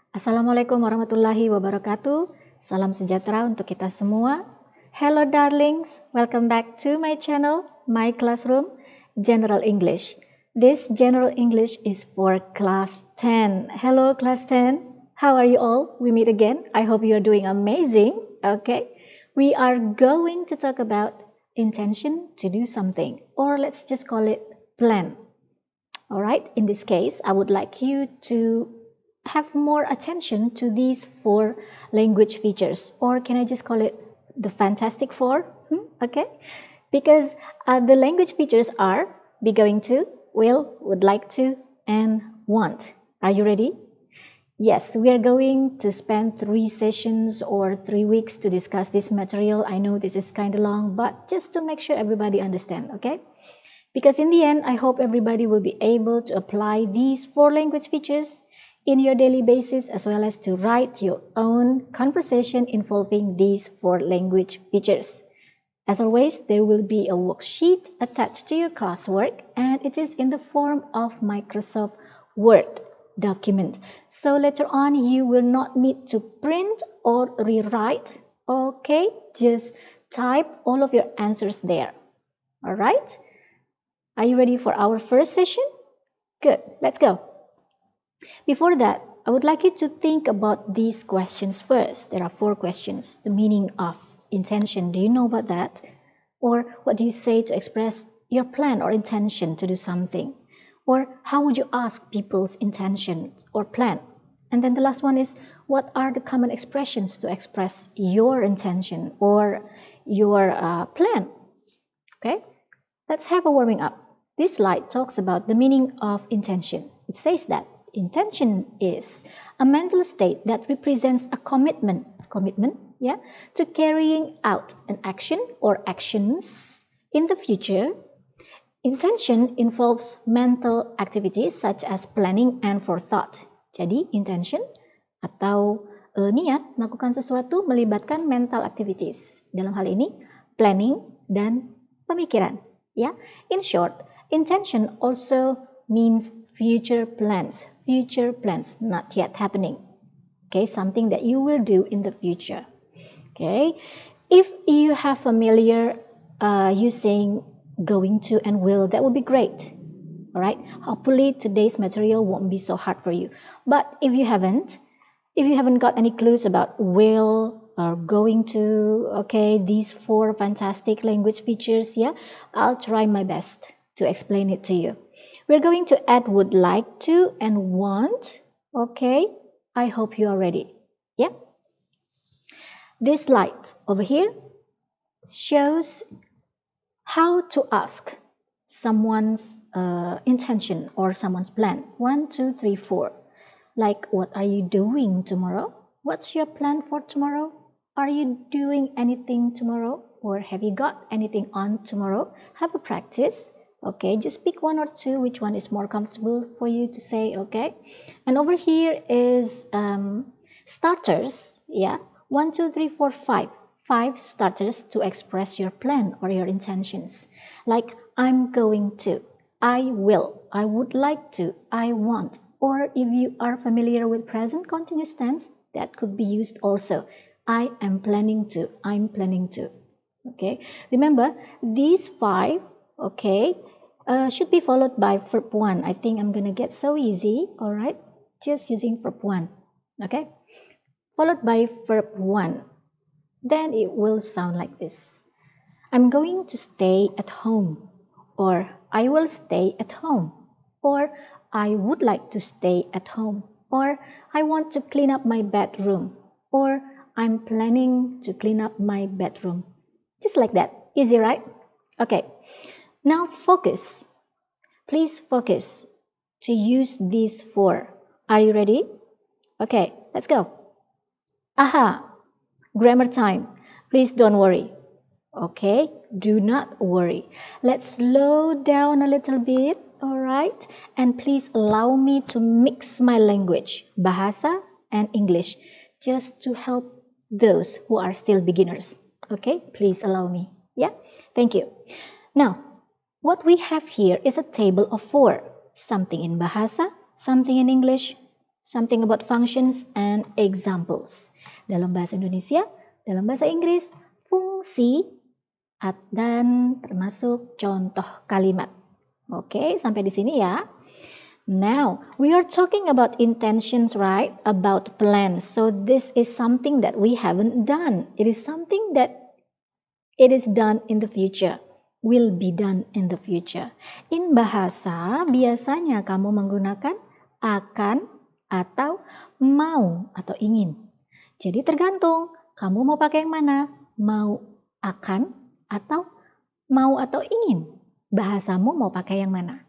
Assalamualaikum warahmatullahi wabarakatuh. Salam sejahtera untuk kita semua. Hello darlings, welcome back to my channel, my classroom, General English. This General English is for class 10. Hello class 10. How are you all? We meet again. I hope you are doing amazing. Okay. We are going to talk about intention to do something, or let's just call it plan. All right. In this case, I would like you to have more attention to these four language features, or can I just call it the fantastic four? Okay, because the language features are be going to, will, would like to, and want. Are you ready? Yes, we are going to spend 3 sessions or 3 weeks to discuss this material. I know this is kind of long, but just to make sure everybody understand, okay? Because in the end, I hope everybody will be able to apply these four language features in your daily basis, as well as to write your own conversation involving these four language features. As always, there will be a worksheet attached to your classwork, and it is in the form of Microsoft Word document. So later on, you will not need to print or rewrite. Okay, just type all of your answers there. All right. Are you ready for our first session? Good, let's go. Before that, I would like you to think about these questions first. There are 4 questions. The meaning of intention. Do you know about that? Or what do you say to express your plan or intention to do something? Or how would you ask people's intention or plan? And then the last one is, what are the common expressions to express your intention or your plan? Okay, let's have a warming up. This slide talks about the meaning of intention. It says that intention is a mental state that represents a commitment, to carrying out an action or actions in the future. Intention involves mental activities such as planning and forethought. Jadi, intention atau niat melakukan sesuatu melibatkan mental activities. Dalam hal ini, planning dan pemikiran. Ya, in short, intention also means future plans, not yet happening. Okay, something that you will do in the future. Okay, if you have familiar using going to and will, that would be great. All right, hopefully today's material won't be so hard for you. But if you haven't got any clues about will or going to, okay, these 4 fantastic language features, yeah, I'll try my best to explain it to you. We're going to add would like to and want. Okay, I hope you are ready. Yeah. This slide over here shows how to ask someone's intention or someone's plan. 1, 2, 3, 4. Like, what are you doing tomorrow? What's your plan for tomorrow? Are you doing anything tomorrow? Or have you got anything on tomorrow? Have a practice. Okay, just pick 1 or 2, which one is more comfortable for you to say, okay? And over here is starters, yeah? 1, 2, 3, 4, 5. 5 starters to express your plan or your intentions. Like, I'm going to, I will, I would like to, I want. Or if you are familiar with present continuous tense, that could be used also. I am planning to, I'm planning to. Okay, remember these 5, okay, should be followed by verb 1. I think I'm gonna get so easy, all right, just using verb 1. Okay, followed by verb 1. Then it will sound like this. I'm going to stay at home, or I will stay at home, or I would like to stay at home, or I want to clean up my bedroom, or I'm planning to clean up my bedroom. Just like that. Easy, right? Okay. Now focus. Please focus to use these 4. Are you ready? Okay, let's go. Aha! Grammar time. Please don't worry. Okay, do not worry. Let's slow down a little bit, alright? And please allow me to mix my language, Bahasa and English, just to help those who are still beginners. Okay, please allow me. Yeah, thank you. Now, what we have here is a table of 4. Something in Bahasa, something in English, something about functions and examples. Dalam bahasa Indonesia, dalam bahasa Inggris, fungsi dan termasuk contoh kalimat. Oke, sampai di sini ya. Now, we are talking about intentions, right? About plans. So this is something that we haven't done. It is something that it is done in the future. Will be done in the future. In bahasa, biasanya kamu menggunakan akan atau mau atau ingin. Jadi tergantung, kamu mau pakai yang mana? Mau akan atau mau atau ingin? Bahasamu mau pakai yang mana?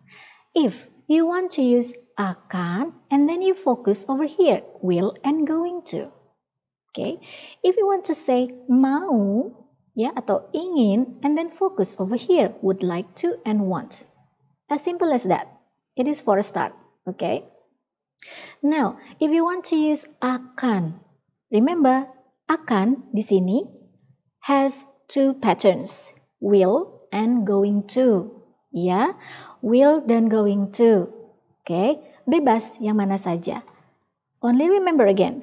If you want to use akan and then you focus over here, will and going to. Okay? If you want to say mau ya atau ingin and then focus over here, would like to and want. As simple as that. It is for a start. Okay? Now, if you want to use akan, remember akan di sini has two patterns, will and going to. Ya, will dan going to. Oke, bebas yang mana saja. Only remember again,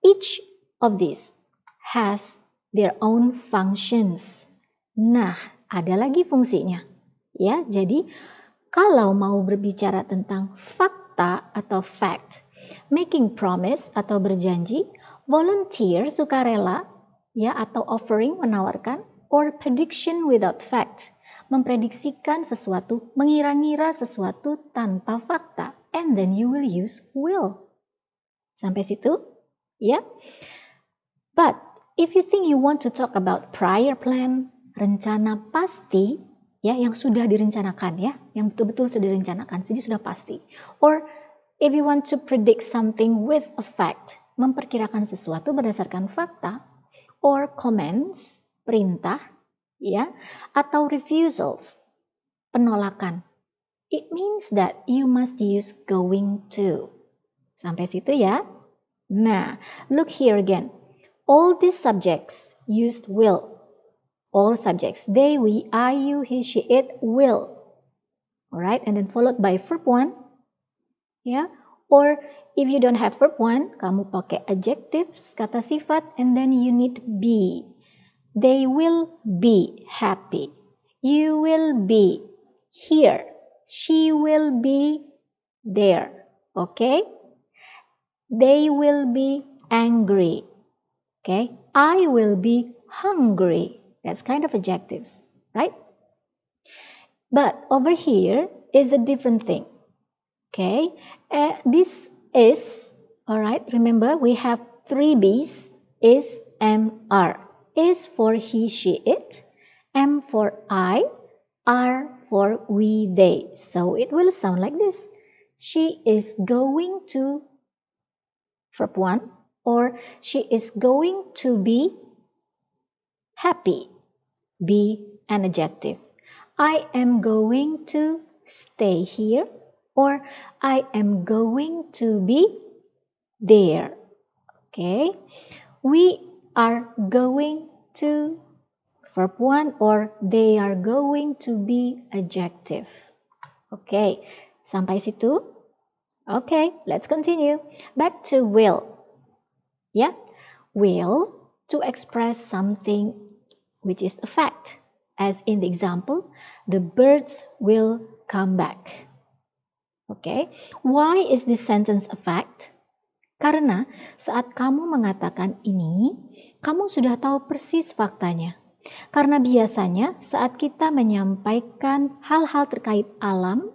each of these has their own functions. Nah, ada lagi fungsinya. Ya, jadi kalau mau berbicara tentang fakta atau fact, making promise atau berjanji, volunteer sukarela, ya atau offering menawarkan, or prediction without fact, memprediksikan sesuatu, mengira-ngira sesuatu tanpa fakta, and then you will use will. Sampai situ? Ya. But if you think you want to talk about prior plan, rencana pasti, ya yang sudah direncanakan ya, yang betul-betul sudah direncanakan, jadi sudah pasti. Or if you want to predict something with a fact, memperkirakan sesuatu berdasarkan fakta, or comments, perintah, ya, atau refusals, penolakan. It means that you must use going to. Sampai situ ya. Nah, look here again. All these subjects used will. All subjects, they, we, I, you, he, she, it, will. Alright, and then followed by verb 1. Ya, or if you don't have verb 1, kamu pakai adjectives, kata sifat, and then you need be. They will be happy. You will be here. She will be there. Okay? They will be angry. Okay? I will be hungry. That's kind of adjectives, right? But over here is a different thing. Okay? This is, alright, remember we have 3 B's, is, am, are. Is for he, she, it. M for I. R for we, they. So it will sound like this. She is going to, verb 1, or she is going to be happy. Be an adjective. I am going to stay here, or I am going to be there. Okay? We are going to, verb 1, or they are going to be adjective. Okay, sampai situ? Okay, let's continue. Back to will. Yeah, will to express something which is a fact. As in the example, the birds will come back. Okay, why is this sentence a fact? Karena saat kamu mengatakan ini, kamu sudah tahu persis faktanya. Karena biasanya saat kita menyampaikan hal-hal terkait alam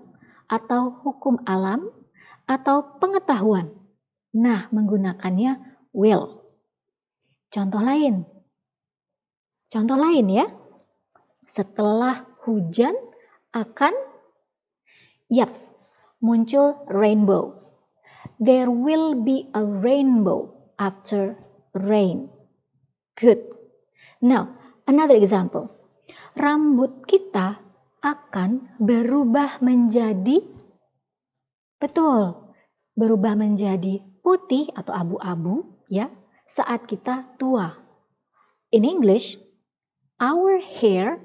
atau hukum alam atau pengetahuan, nah menggunakannya will. Contoh lain ya. Setelah hujan akan, muncul rainbow. There will be a rainbow after rain. Good. Now, another example. Rambut kita akan berubah menjadi, betul, berubah menjadi putih atau abu-abu ya saat kita tua. In English, our hair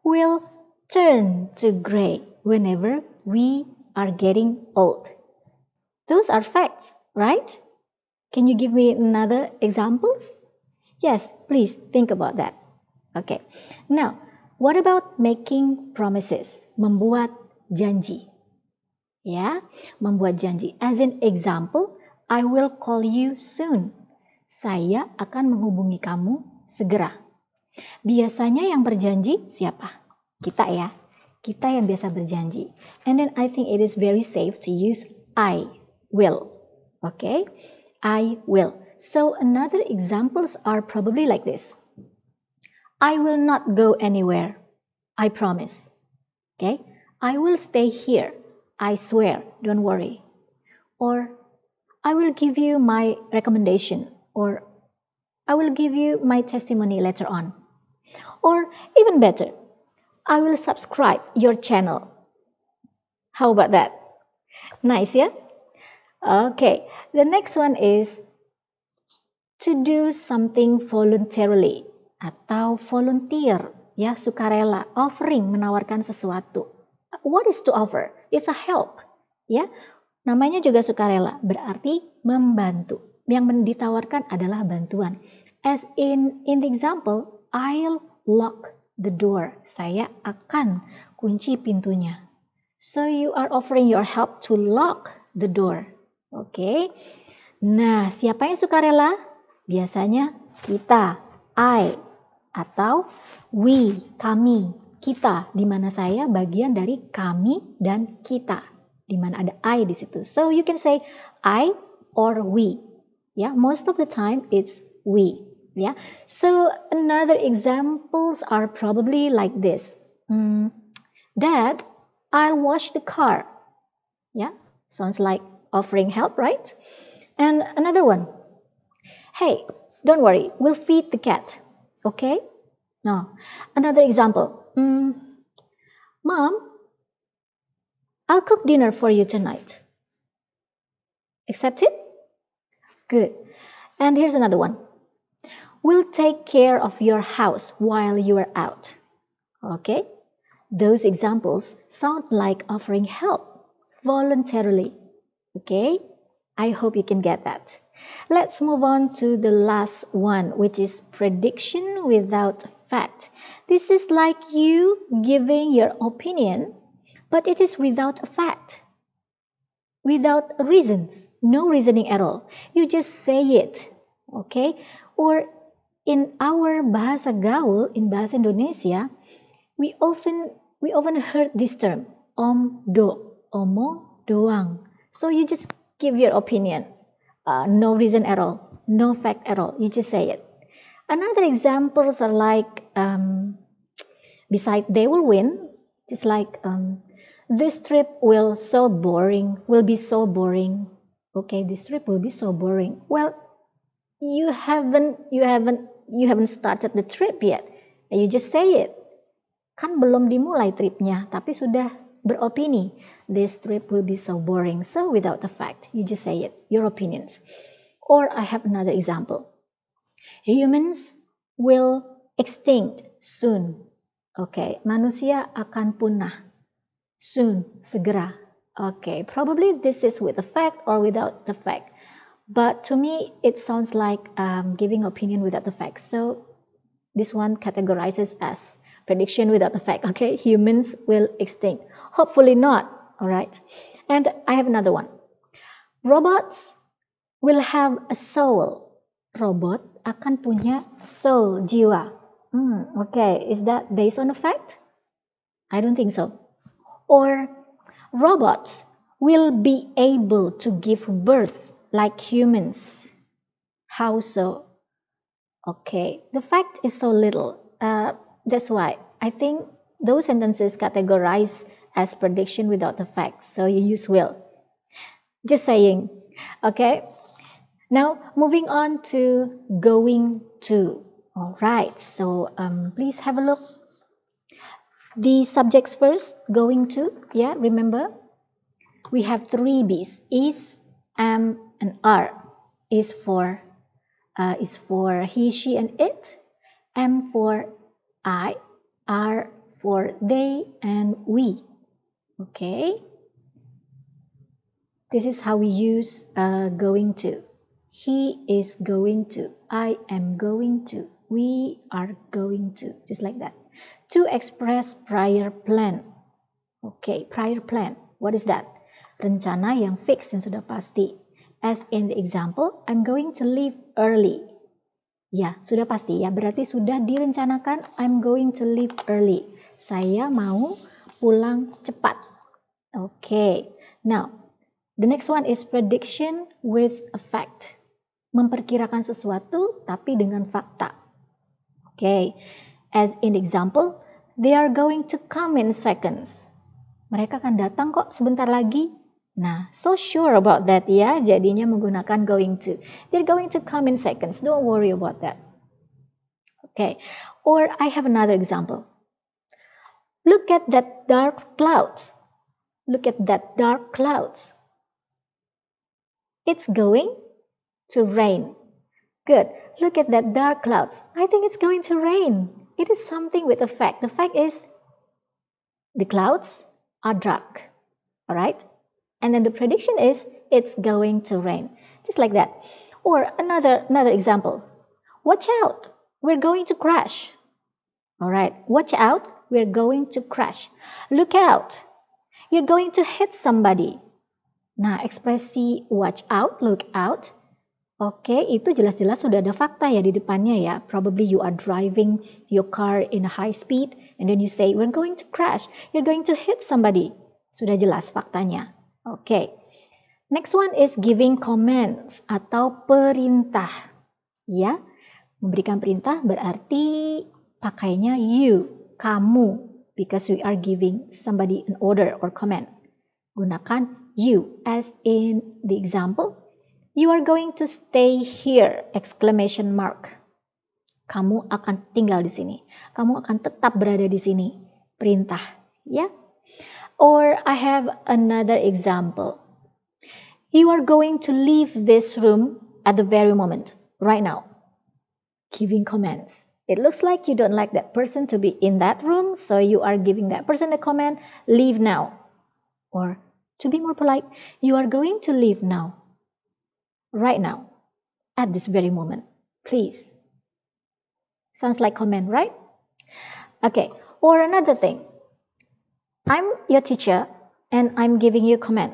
will turn to gray whenever we are getting old. Those are facts, right? Can you give me another examples? Yes, please think about that. Okay. Now, what about making promises? Membuat janji. Ya, membuat janji. As an example, I will call you soon. Saya akan menghubungi kamu segera. Biasanya yang berjanji siapa? Kita ya. Kita yang biasa berjanji. And then I think it is very safe to use I will. Okay? I will. So another examples are probably like this. I will not go anywhere. I promise. Okay? I will stay here. I swear. Don't worry. Or I will give you my recommendation. Or I will give you my testimony later on. Or even better, I will subscribe your channel. How about that? Nice, yeah? Okay, the next one is to do something voluntarily atau volunteer, ya, sukarela, offering, menawarkan sesuatu. What is to offer? It's a help, ya. Namanya juga sukarela, berarti membantu. Yang ditawarkan adalah bantuan. As in the example, I'll lock the door. Saya akan kunci pintunya. So you are offering your help to lock the door. Oke. Nah, siapa yang sukarela? Biasanya kita, I, atau we, kami, kita, di mana saya bagian dari kami dan kita, di mana ada I di situ. So you can say I or we. Yeah, most of the time it's we. Yeah. So another examples are probably like this. Dad, I'll wash the car. Yeah, sounds like offering help, right? And another one. Hey, don't worry, we'll feed the cat. Okay? Now, another example. Mom, I'll cook dinner for you tonight. Accept it? Good. And here's another one. We'll take care of your house while you are out. Okay? Those examples sound like offering help voluntarily. Okay? I hope you can get that. Let's move on to the last one, which is prediction without fact. This is like you giving your opinion, but it is without a fact. Without reasons, no reasoning at all. You just say it, okay? Or in our bahasa gaul, in bahasa Indonesia, we often heard this term, omong doang. So you just give your opinion. No reason at all, no fact at all. You just say it. Another examples are like, besides they will win, just like this trip will be so boring. Okay, this trip will be so boring. Well, you haven't started the trip yet. You just say it. Kan belum dimulai tripnya, tapi sudah beropini. This trip will be so boring. So without the fact, you just say it, your opinions. Or I have another example. Humans will extinct soon. Okay, manusia akan punah. Soon, segera. Okay, probably this is with the fact or without the fact. But to me, it sounds like giving opinion without the fact. So this one categorizes as prediction without the fact. Okay, humans will extinct. Hopefully not. All right. And I have another one. Robots will have a soul. Robot akan punya soul, jiwa. Okay, is that based on a fact? I don't think so. Or robots will be able to give birth like humans. How so? Okay, the fact is so little. That's why I think those sentences categorize as prediction without the fact. So you use will. Just saying. Okay. Now moving on to going to. All right. So please have a look. The subjects first. Going to. Yeah. Remember, we have three B's: is, am, and are. Is for he, she, and it. M for I, R for they and we. Okay. This is how we use going to. He is going to. I am going to. We are going to. Just like that. To express prior plan. Okay, prior plan. What is that? Rencana yang fix, yang sudah pasti. As in the example, I'm going to leave early. Ya, sudah pasti ya. Berarti sudah direncanakan, I'm going to leave early. Saya mau pulang cepat. Okay, now the next one is prediction with a fact. Memperkirakan sesuatu tapi dengan fakta. Okay, as in example, they are going to come in seconds. Mereka akan datang kok sebentar lagi. Nah, so sure about that ya, jadinya menggunakan going to. They're going to come in seconds, don't worry about that. Okay, or I have another example. Look at that dark clouds. Look at that dark clouds. It's going to rain. Good. Look at that dark clouds. I think it's going to rain. It is something with a fact. The fact is the clouds are dark. All right? And then the prediction is it's going to rain. Just like that. Or another example. Watch out. We're going to crash. All right. Watch out. We're going to crash. Look out. You're going to hit somebody. Nah, ekspresi watch out, look out. Oke, itu jelas-jelas sudah ada fakta ya di depannya ya. Probably you are driving your car in a high speed and then you say, we're going to crash. You're going to hit somebody. Sudah jelas faktanya. Oke. Next one is giving commands atau perintah. Ya, memberikan perintah berarti pakainya you, kamu. Because we are giving somebody an order or command. Gunakan you as in the example. You are going to stay here! Exclamation mark. Kamu akan tinggal di sini. Kamu akan tetap berada di sini. Perintah, ya. Or I have another example. You are going to leave this room at the very moment, right now. Giving commands. It looks like you don't like that person to be in that room, so you are giving that person a command, leave now. Or to be more polite, you are going to leave now. Right now, at this very moment, please. Sounds like command, right? Okay, or another thing. I'm your teacher and I'm giving you a command.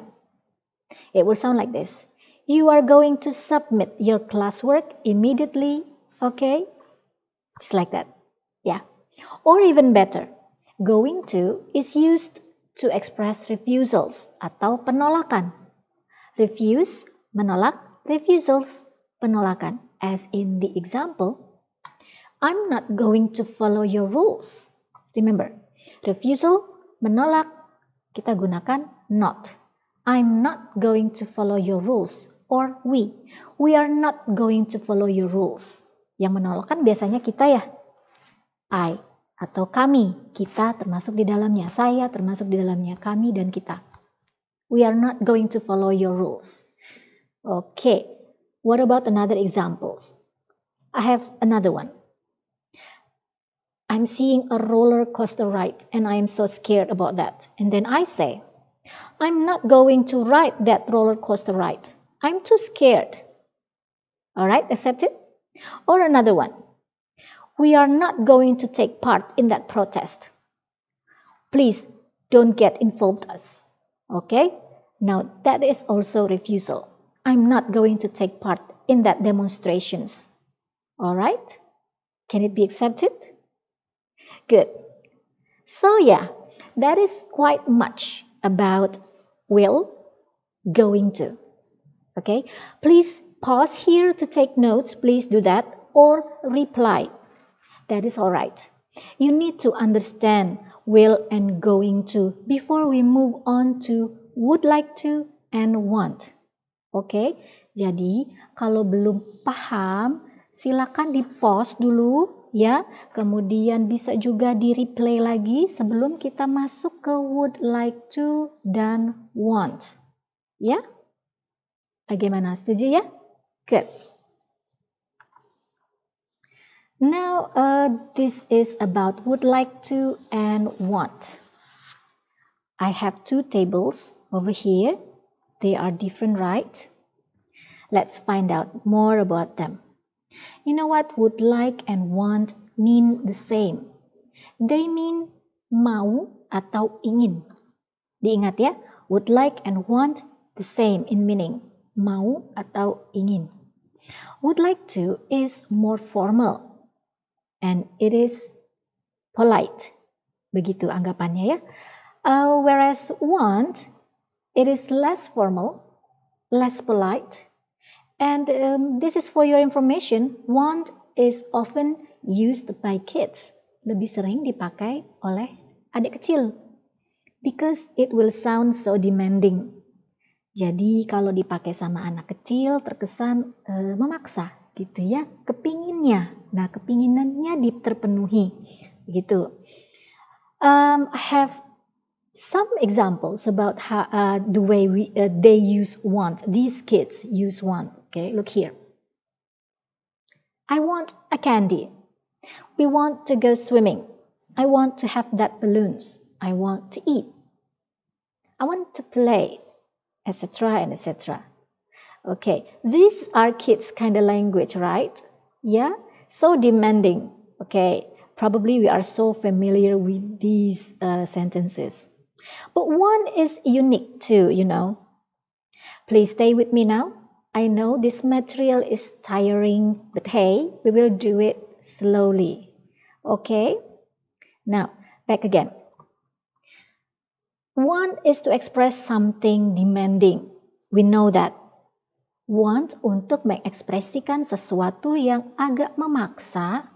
It will sound like this. You are going to submit your classwork immediately, okay? Just like that, yeah. Or even better, going to is used to express refusals atau penolakan. Refuse, menolak, refusals, penolakan. As in the example, I'm not going to follow your rules. Remember, refusal, menolak, kita gunakan not. I'm not going to follow your rules. Or we are not going to follow your rules. Yang menolak kan biasanya kita ya. I atau kami, kita termasuk di dalamnya. Saya termasuk di dalamnya, kami dan kita. We are not going to follow your rules. Okay, what about another examples? I have another one. I'm seeing a roller coaster ride and I am so scared about that. And then I say, I'm not going to ride that roller coaster ride. I'm too scared. All right, accept it? Or another one. We are not going to take part in that protest. Please don't get involved us. Okay? Now that is also refusal. I'm not going to take part in that demonstrations. All right? Can it be accepted? Good. So yeah, that is quite much about will, going to. Okay? Please pause here to take notes. Please do that. Or reply. That is all right. You need to understand will and going to before we move on to would like to and want. Oke, jadi kalau belum paham, silakan di-pause dulu ya. Kemudian bisa juga di-replay lagi sebelum kita masuk ke would like to dan want. Ya? Bagaimana? Setuju ya? Good. Now, this is about would like to and want. I have two tables over here. They are different, right? Let's find out more about them. You know what? Would like and want mean the same. They mean mau atau ingin. Diingat ya, would like and want the same in meaning. Mau atau ingin. Would like to is more formal and it is polite. Begitu anggapannya ya. Whereas want, it is less formal, less polite. And this is for your information, want is often used by kids. Lebih sering dipakai oleh adik kecil. Because it will sound so demanding. Jadi kalau dipakai sama anak kecil terkesan memaksa gitu ya, kepinginnya. Nah, kepinginannya terpenuhi gitu. I have some examples about how the way they use want. These kids use want. Okay, look here. I want a candy. We want to go swimming. I want to have that balloons. I want to eat. I want to play, etc. and etc. Okay, these are kids kind of language, right? Yeah, so demanding. Okay, probably we are so familiar with these sentences. But one is unique too, you know. Please stay with me now. I know this material is tiring, but hey, we will do it slowly. Okay? Now, back again. Want is to express something demanding. We know that. Want untuk mengekspresikan sesuatu yang agak memaksa,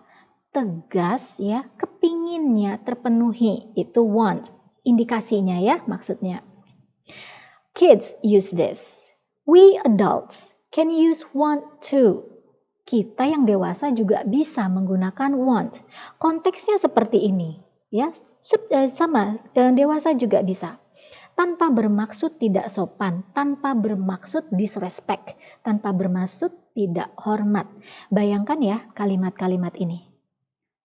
tegas ya, kepinginnya terpenuhi. Itu want. Indikasinya ya, maksudnya. Kids use this. We adults can use want too. Kita yang dewasa juga bisa menggunakan want. Konteksnya seperti ini. Ya, sama, dewasa juga bisa. Tanpa bermaksud tidak sopan, tanpa bermaksud disrespect, tanpa bermaksud tidak hormat. Bayangkan ya kalimat-kalimat ini.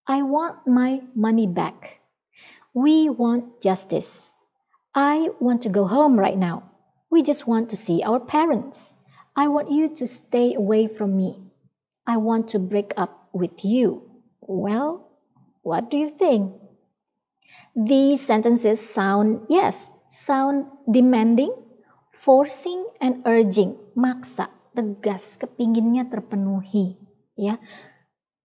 I want my money back. We want justice. I want to go home right now. We just want to see our parents. I want you to stay away from me. I want to break up with you. Well, what do you think? These sentences sound demanding, forcing and urging, maksa, tegas, kepinginnya terpenuhi, ya.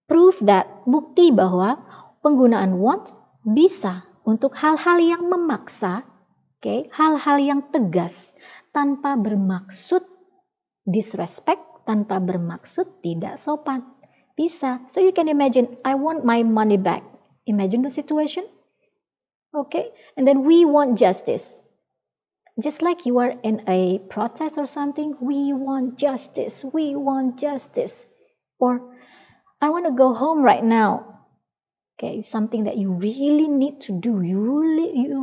Proof that, bukti bahwa penggunaan want bisa untuk hal-hal yang memaksa, hal-hal yang tegas, tanpa bermaksud disrespect, tanpa bermaksud tidak sopan. Bisa. So you can imagine, I want my money back. Imagine the situation. Okay, and then we want justice. Just like you are in a protest or something, we want justice. We want justice. Or I want to go home right now. Okay, something that you really need to do. You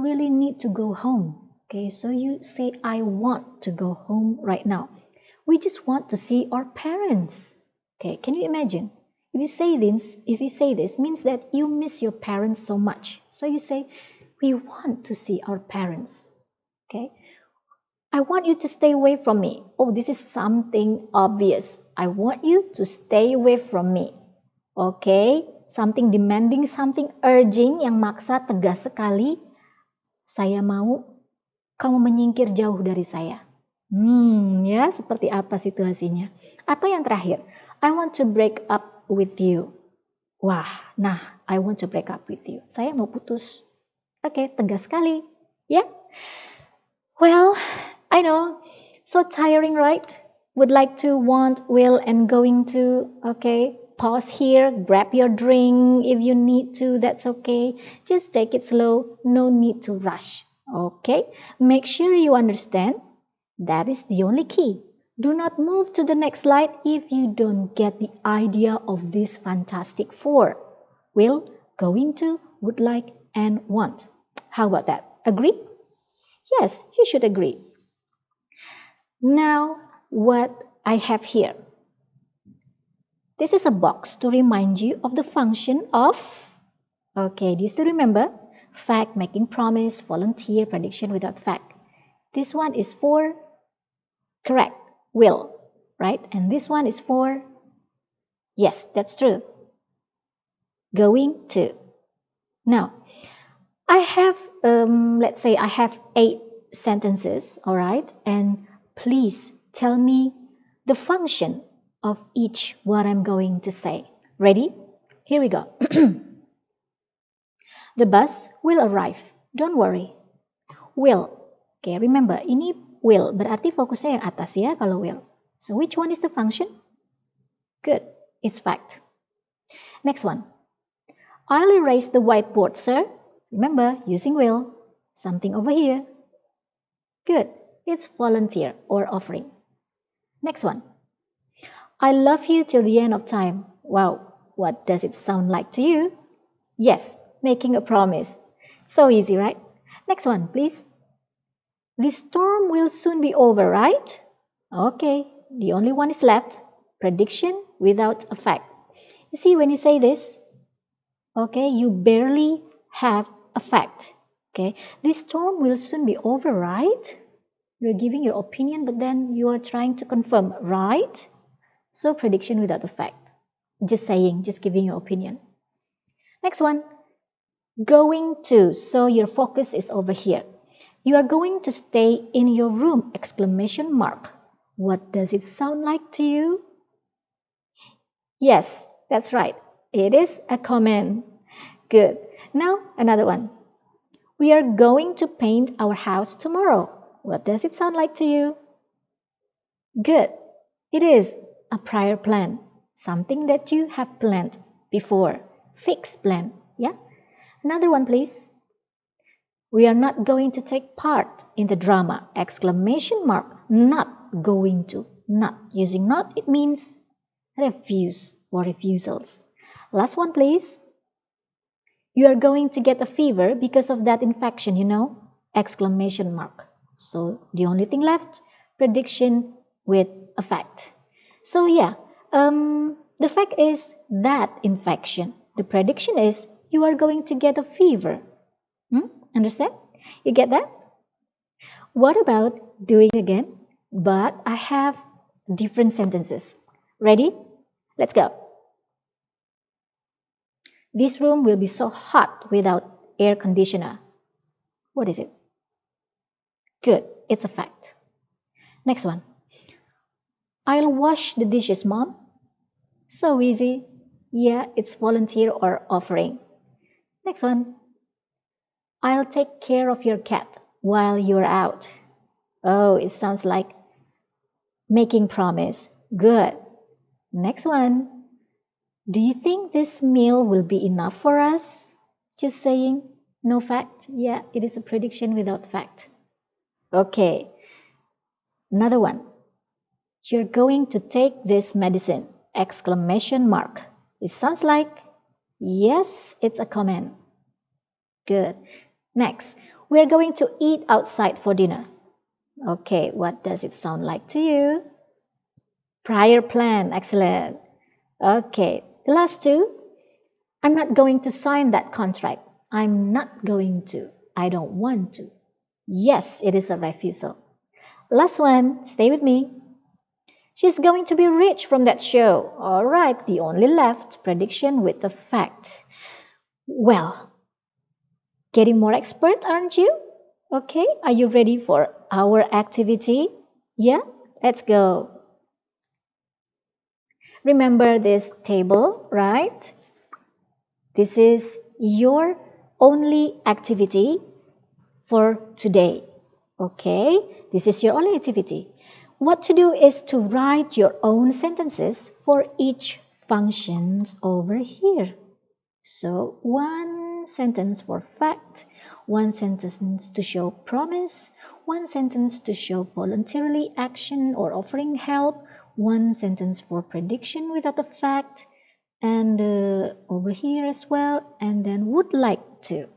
really need to go home. Okay, so you say I want to go home right now. We just want to see our parents. Okay, can you imagine? If you say this means that you miss your parents so much. So you say we want to see our parents. Okay? I want you to stay away from me. Oh, this is something obvious. I want you to stay away from me. Okay? Something demanding, something urging yang maksa tegas sekali. Saya mau kamu menyingkir jauh dari saya. Ya, seperti apa situasinya? Atau yang terakhir, I want to break up with you. Wah, nah, I want to break up with you. Saya mau putus. Oke, tegas sekali. Ya? Well, I know. So tiring, right? Would like to, want, will, and going to. Okay, pause here. Grab your drink if you need to. That's okay. Just take it slow. No need to rush. Okay? Make sure you understand. That is the only key. Do not move to the next slide if you don't get the idea of these fantastic four. Will, going to, would like, and want. How about that? Agree? Yes, you should agree. Now, what I have here. This is a box to remind you of the function of, okay, do you still remember? Fact, making promise, volunteer, prediction without fact. This one is for Correct. Will, right? And this one is for, yes, that's true. Going to. Now, I have, let's say I have 8 sentences, all right? And please tell me the function of each what I'm going to say. Ready? Here we go. The bus will arrive. Don't worry. Will. Okay, remember, ini will, berarti fokusnya yang atas ya kalau will. So which one is the function? Good, it's fact. Next one. I'll erase the whiteboard, sir. Remember, using will. Something over here. Good, it's volunteer or offering. Next one. I love you till the end of time. Wow, what does it sound like to you? Yes, making a promise. So easy, right? Next one, please. The storm will soon be over, right? Okay, the only one is left. Prediction without a fact. You see, when you say this, okay, you barely have a fact. Okay, this storm will soon be over, right? You're giving your opinion, but then you are trying to confirm, right? So prediction without a fact. Just saying, just giving your opinion. Next one, going to. So your focus is over here. You are going to stay in your room! Exclamation mark. What does it sound like to you? Yes, that's right. It is a comment. Good. Now another one. We are going to paint our house tomorrow. What does it sound like to you? Good. It is a prior plan. Something that you have planned before. Fixed plan. Yeah? Another one, please. We are not going to take part in the drama! Exclamation mark. Not going to. Not. Using not, it means refuse or refusals. Last one, please. You are going to get a fever because of that infection, you know? Exclamation mark. So the only thing left, prediction with a fact. So yeah, the fact is that infection. The prediction is you are going to get a fever. Understand? You get that? What about doing it again? But I have different sentences. Ready? Let's go. This room will be so hot without air conditioner. What is it? Good, it's a fact. Next one. I'll wash the dishes, Mom. So easy. Yeah, it's volunteer or offering. Next one. I'll take care of your cat while you're out. Oh, it sounds like making promise. Good. Next one. Do you think this meal will be enough for us? Just saying. No fact? Yeah, it is a prediction without fact. Okay. Another one. You're going to take this medicine! Exclamation mark. It sounds like, yes, it's a comment. Good. Next, we're going to eat outside for dinner. Okay, what does it sound like to you? Prior plan. Excellent. Okay, the last two. I'm not going to sign that contract. I'm not going to. I don't want to. Yes, it is a refusal. Last one. Stay with me. She's going to be rich from that show. All right, the only left prediction with the fact. Well, getting more expert, aren't you? Okay, are you ready for our activity? Yeah, let's go. Remember this table, right? This is your only activity for today. Okay, this is your only activity. What to do is to write your own sentences for each functions over here. So one sentence for fact, one sentence to show promise, one sentence to show voluntarily action or offering help, one sentence for prediction without a fact, and over here as well, and then would like to.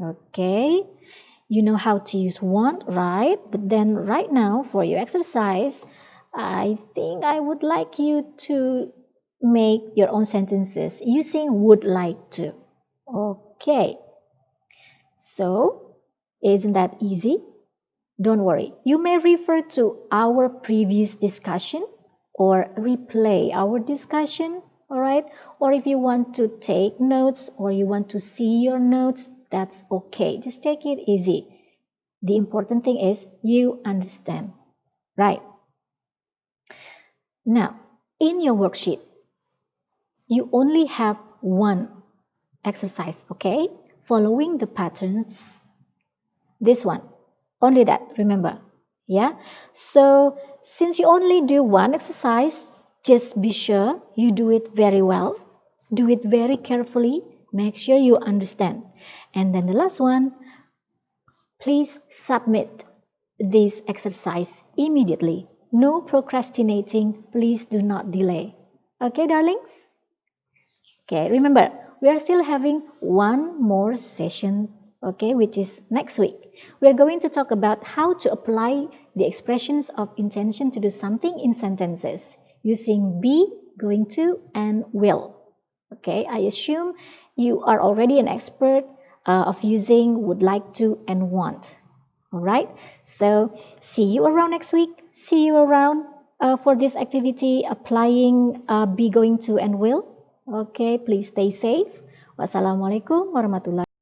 Okay, you know how to use want, right? But then right now for your exercise, I think I would like you to make your own sentences using would like to. Okay, so isn't that easy? Don't worry. You may refer to our previous discussion or replay our discussion, all right? Or if you want to take notes or you want to see your notes, that's okay. Just take it easy. The important thing is you understand, right? Now, in your worksheet, you only have one exercise, okay? Following the patterns, this one, only that, remember, yeah? So, since you only do one exercise, just be sure you do it very well, do it very carefully, make sure you understand. And then the last one, please submit this exercise immediately. No procrastinating, please do not delay. Okay, darlings? Okay, remember, we are still having one more session, okay, which is next week. We are going to talk about how to apply the expressions of intention to do something in sentences using be, going to, and will. Okay, I assume you are already an expert of using would like to and want. All right, so see you around next week. See you around for this activity applying be, going to, and will. Okay, please stay safe. Wassalamualaikum warahmatullahi